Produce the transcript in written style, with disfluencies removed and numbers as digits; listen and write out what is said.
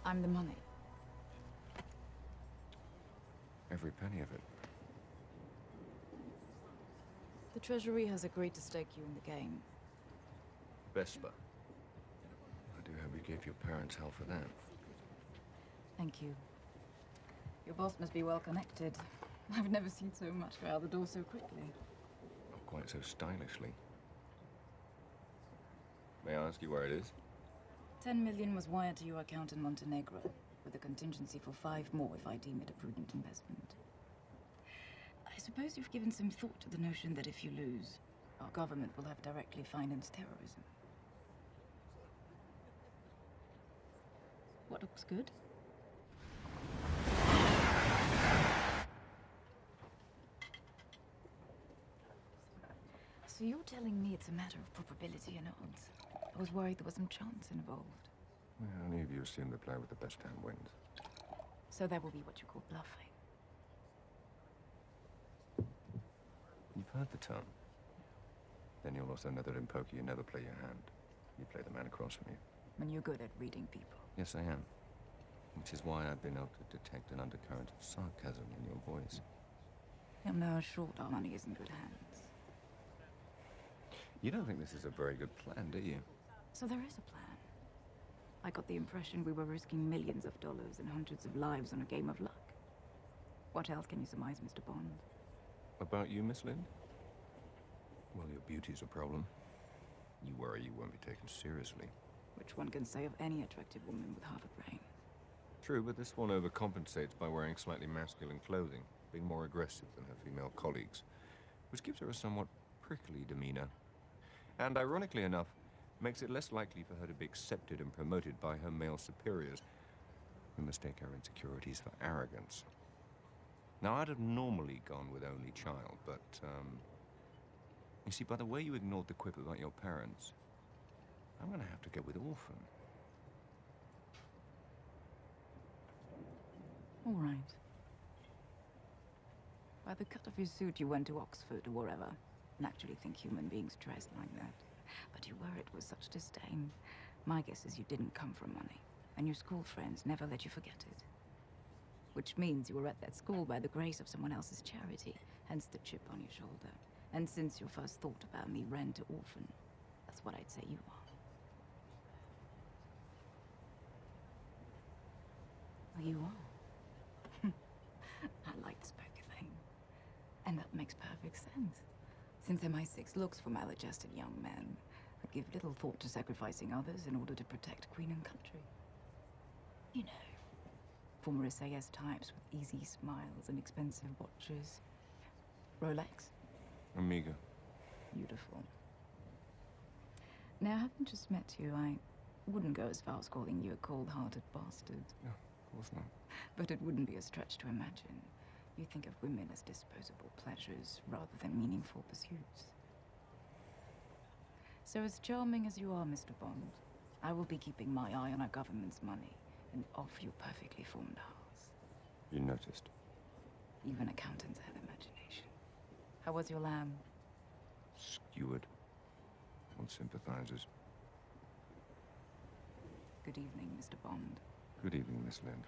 I'm the money. Every penny of it. The Treasury has agreed to stake you in the game. Vesper. I do hope you gave your parents hell for that. Thank you. Your boss must be well connected. I've never seen so much go out the door so quickly. Not quite so stylishly. May I ask you where it is? 10 million was wired to your account in Montenegro, with a contingency for 5 more if I deem it a prudent investment. I suppose you've given some thought to the notion that if you lose, our government will have directly financed terrorism. What looks good? So you're telling me it's a matter of probability and odds? I was worried there was some chance involved. Well, any of you assume the player with the best hand wins. So that will be what you call bluffing. You've heard the term. Then you'll also know that in poker you never play your hand. You play the man across from you. And you're good at reading people. Yes, I am. Which is why I've been able to detect an undercurrent of sarcasm in your voice. You'll know short our money is in good hands. You don't think this is a very good plan, do you? So there is a plan. I got the impression we were risking millions of dollars and hundreds of lives on a game of luck. What else can you surmise, Mr. Bond? About you, Miss Lind? Well, your beauty's a problem. You worry you won't be taken seriously. Which one can say of any attractive woman with half a brain? True, but this one overcompensates by wearing slightly masculine clothing, being more aggressive than her female colleagues, which gives her a somewhat prickly demeanor. And ironically enough, makes it less likely for her to be accepted and promoted by her male superiors, who mistake her insecurities for arrogance. Now, I'd have normally gone with only child, but, you see, by the way you ignored the quip about your parents, I'm gonna have to go with orphan. All right. By the cut of your suit, you went to Oxford or wherever. And actually think human beings dress like that. But you wear it with such disdain. My guess is you didn't come from money. And your school friends never let you forget it. Which means you were at that school by the grace of someone else's charity. Hence the chip on your shoulder. And since your first thought about me ran to orphan, that's what I'd say you are. Well, you are. I like this poker thing. And that makes perfect sense. Since MI6 looks for maladjusted young men, I give little thought to sacrificing others in order to protect Queen and country. You know, former SAS types with easy smiles and expensive watches. Rolex? Amiga. Beautiful. Now, having just met you, I wouldn't go as far as calling you a cold-hearted bastard. No, of course not. But it wouldn't be a stretch to imagine. You think of women as disposable pleasures rather than meaningful pursuits. So as charming as you are, Mr. Bond, I will be keeping my eye on our government's money and off your perfectly formed house. You noticed. Even accountants have imagination. How was your lamb? Skewered. All sympathizers. Good evening, Mr. Bond. Good evening, Miss Lind.